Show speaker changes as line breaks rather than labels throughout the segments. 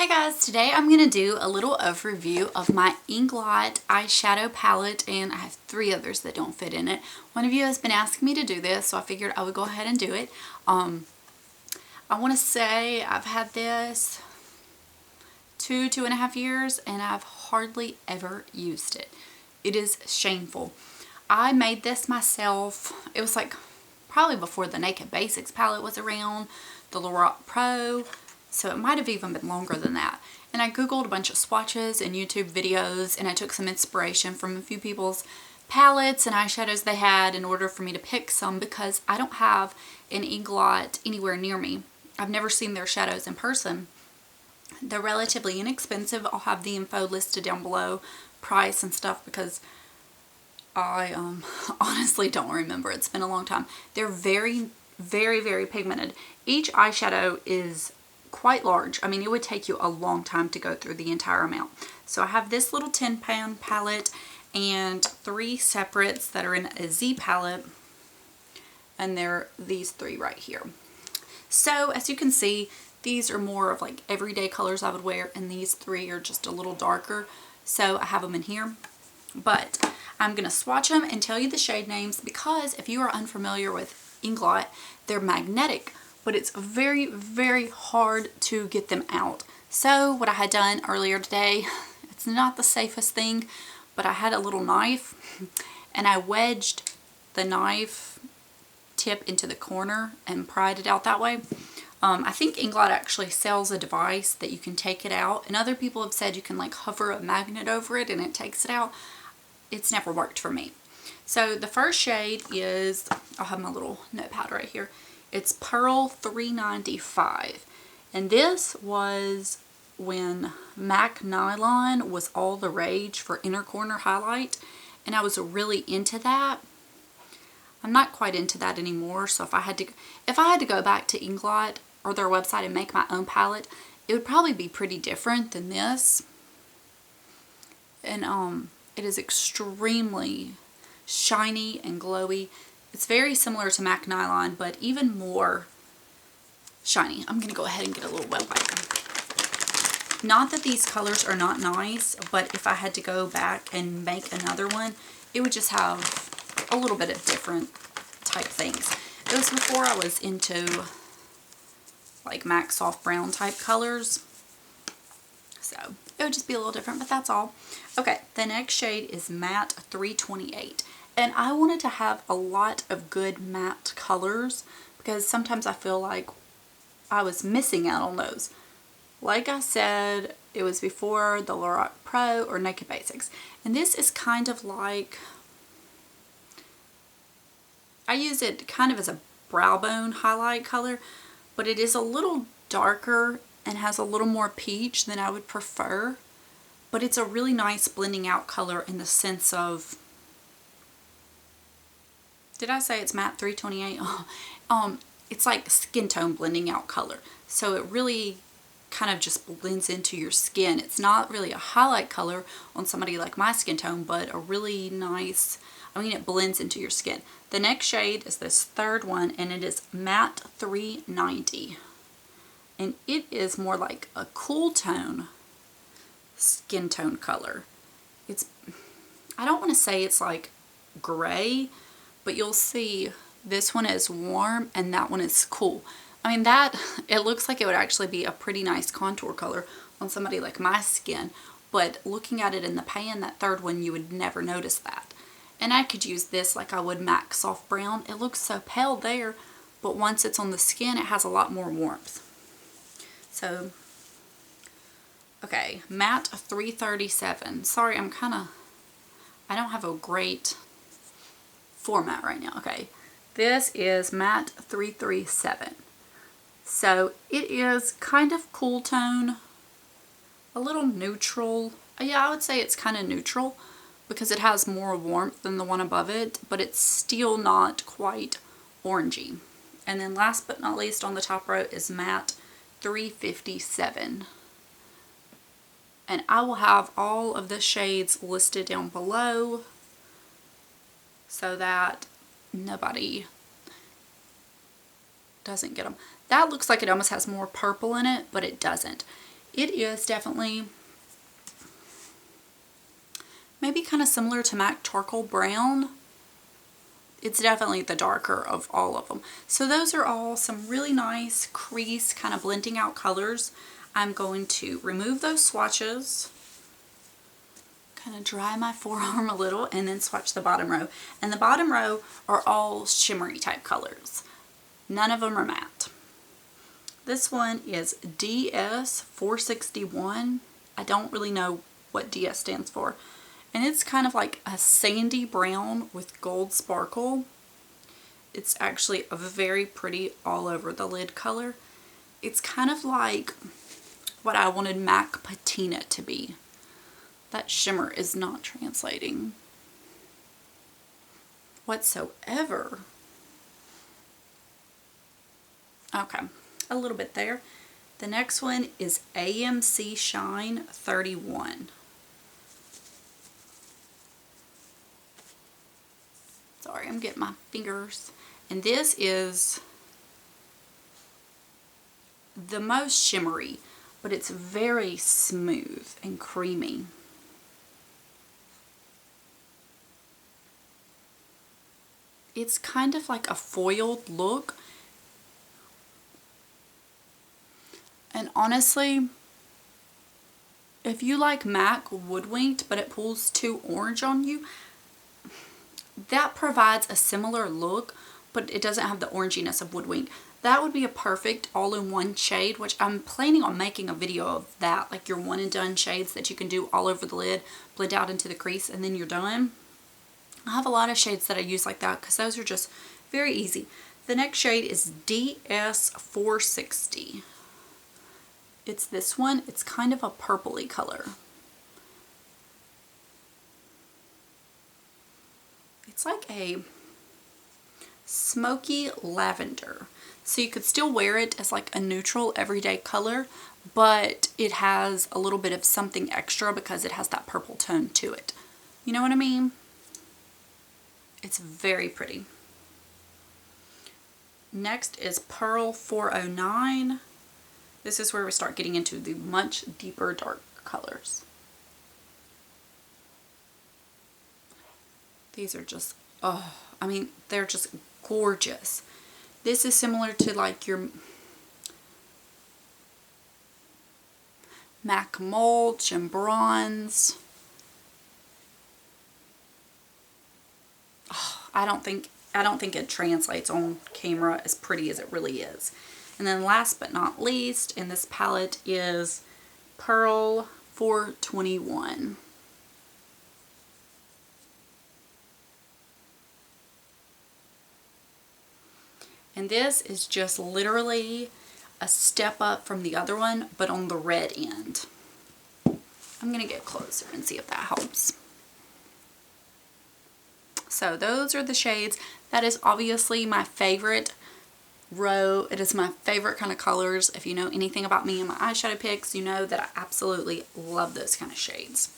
Hey guys, today I'm going to do a little overview of my Inglot eyeshadow palette, and I have 3 others that don't fit in it. One of you has been asking me to do this, so I figured I would go ahead and do it. I want to say I've had this 2.5 years, and I've hardly ever used it. It is shameful. I made this myself. It was like probably before the Naked Basics palette was around, the Lorac Pro. So it might have even been longer than that. And I googled a bunch of swatches and YouTube videos, and I took some inspiration from a few people's palettes and eyeshadows they had in order for me to pick some, because I don't have an Inglot anywhere near me. I've never seen their shadows in person. They're relatively inexpensive. I'll have the info listed down below, price and stuff, because I honestly don't remember. It's been a long time. They're very, very, very pigmented. Each eyeshadow is quite large. I mean, it would take you a long time to go through the entire amount. So I have this little 10-pound palette and 3 separates that are in a Z palette, and they're these 3 right here. So as you can see, these are more of like everyday colors I would wear, and these 3 are just a little darker. So I have them in here, but I'm going to swatch them and tell you the shade names, because if you are unfamiliar with Inglot, they're magnetic, but it's very, very hard to get them out. So what I had done earlier today, it's not the safest thing, but I had a little knife and I wedged the knife tip into the corner and pried it out that way. I think Inglot actually sells a device that you can take it out, and other people have said you can like hover a magnet over it and it takes it out. It's never worked for me. So the first shade is, I'll have my little notepad right here. It's Pearl 395, and this was when MAC Nylon was all the rage for inner corner highlight, and I was really into that. I'm not quite into that anymore, so if I had to go back to Inglot or their website and make my own palette, it would probably be pretty different than this. And it is extremely shiny and glowy. It's very similar to MAC Nylon, but even more shiny. I'm going to go ahead and get a little wet wipe. Not that these colors are not nice, but if I had to go back and make another one, it would just have a little bit of different type things. It was before I was into like MAC soft brown type colors, so it would just be a little different, but that's all. Okay, the next shade is Matte 328. And I wanted to have a lot of good matte colors, because sometimes I feel like I was missing out on those. Like I said, it was before the Lorac Pro or Naked Basics. And this is kind of like, I use it kind of as a brow bone highlight color, but it is a little darker and has a little more peach than I would prefer. But it's a really nice blending out color in the sense of, did I say it's Matte 328? It's like skin tone blending out color. So it really kind of just blends into your skin. It's not really a highlight color on somebody like my skin tone, but a really nice, I mean, it blends into your skin. The next shade is this third one, and it is Matte 390. And it is more like a cool tone skin tone color. It's, I don't want to say it's like gray, but you'll see this one is warm and that one is cool. I mean, that, it looks like it would actually be a pretty nice contour color on somebody like my skin, but looking at it in the pan, that third one, you would never notice that. And I could use this like I would MAC soft brown. It looks so pale there, but once it's on the skin, it has a lot more warmth. So, okay, Matte 337. Sorry, I don't have a great format right now. Okay, this is Matte 337. So it is kind of cool tone, a little neutral. Yeah, I would say it's kind of neutral, because it has more warmth than the one above it, but it's still not quite orangey. And then last but not least on the top row is Matte 357. And I will have all of the shades listed down below, so that nobody doesn't get them. That looks like it almost has more purple in it, but it doesn't. It is definitely maybe kind of similar to MAC Charcoal Brown. It's definitely the darker of all of them. So those are all some really nice crease kind of blending out colors. I'm going to remove those swatches, kind of dry my forearm a little, and then swatch the bottom row. And the bottom row are all shimmery type colors. None of them are matte. This one is DS 461. I don't really know what DS stands for. And it's kind of like a sandy brown with gold sparkle. It's actually a very pretty all over the lid color. It's kind of like what I wanted MAC Patina to be. That shimmer is not translating whatsoever. Okay, a little bit there. The next one is AMC Shine 31. Sorry, I'm getting my fingers. And this is the most shimmery, but it's very smooth and creamy. It's kind of like a foiled look. And honestly, if you like MAC Woodwinked, but it pulls too orange on you, that provides a similar look, but it doesn't have the oranginess of Woodwinked. That would be a perfect all-in-one shade, which I'm planning on making a video of that, like your one and done shades that you can do all over the lid, blend out into the crease, and then you're done. I have a lot of shades that I use like that because those are just very easy. The next shade is DS 460. It's this one. It's kind of a purpley color. It's like a smoky lavender. So you could still wear it as like a neutral everyday color, but it has a little bit of something extra because it has that purple tone to it. You know what I mean? It's very pretty. Next is Pearl 409. This is where we start getting into the much deeper dark colors. These are just, oh, I mean, they're just gorgeous. This is similar to like your MAC Mulch and Bronze. Oh, I don't think it translates on camera as pretty as it really is. And then last but not least in this palette is Pearl 421. And this is just literally a step up from the other one, but on the red end. I'm going to get closer and see if that helps. So those are the shades. That is obviously my favorite row. It is my favorite kind of colors. If you know anything about me and my eyeshadow picks, you know that I absolutely love those kind of shades.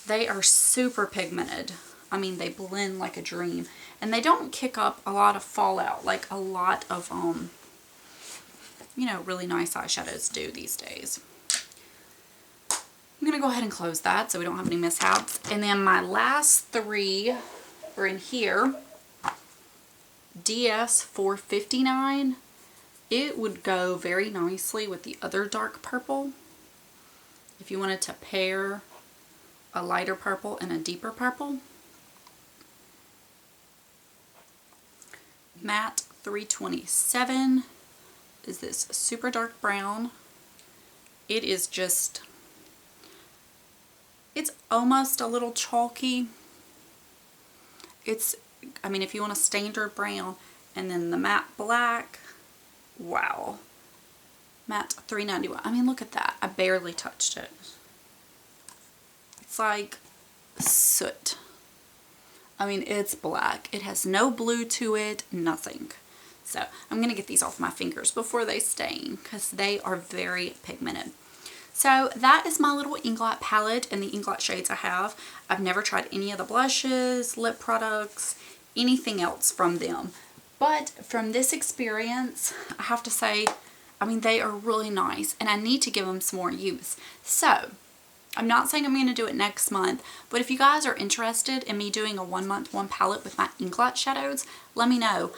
They are super pigmented. I mean, they blend like a dream. And they don't kick up a lot of fallout like a lot of, you know, really nice eyeshadows do these days. I'm going to go ahead and close that so we don't have any mishaps. And then my last three are in here. DS 459. It would go very nicely with the other dark purple. If you wanted to pair a lighter purple and a deeper purple. Matte 327 is this super dark brown. It is just, it's almost a little chalky. It's, I mean, if you want a standard brown, and then the matte black, wow. Matte 391. I mean, look at that. I barely touched it. It's like soot. I mean, it's black. It has no blue to it, nothing. So I'm going to get these off my fingers before they stain because they are very pigmented. So that is my little Inglot palette and the Inglot shades I have. I've never tried any of the blushes, lip products, anything else from them. But from this experience, I have to say I mean, they are really nice, and I need to give them some more use. So I'm not saying I'm going to do it next month, but if you guys are interested in me doing a 1 month 1 palette with my Inglot shadows, let me know.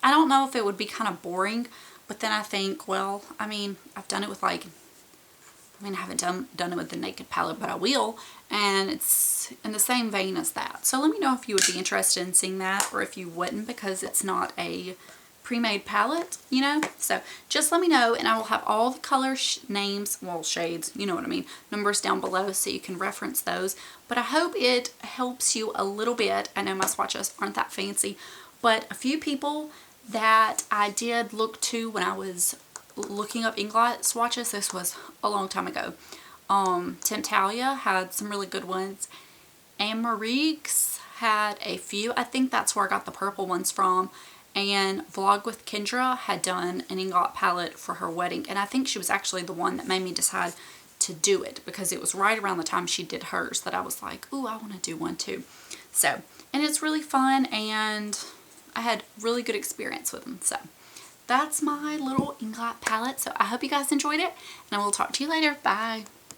I don't know if it would be kind of boring, but then I think, well, I mean, I've done it with like, I mean, I haven't done it with the Naked palette, but I will, and it's in the same vein as that. So let me know if you would be interested in seeing that, or if you wouldn't, because it's not a pre-made palette, you know. So just let me know, and I will have all the color names, well, shades, you know what I mean, numbers down below so you can reference those. But I hope it helps you a little bit. I know my swatches aren't that fancy, but a few people that I did look to when I was looking up Inglot swatches, this was a long time ago. Temptalia had some really good ones. Amerique's had a few. I think that's where I got the purple ones from. And Vlog with Kendra had done an Inglot palette for her wedding, and I think she was actually the one that made me decide to do it, because it was right around the time she did hers that I was like, ooh, I want to do one too. So, and it's really fun, and I had really good experience with them. So that's my little Inglot palette. So I hope you guys enjoyed it, and I will talk to you later. Bye.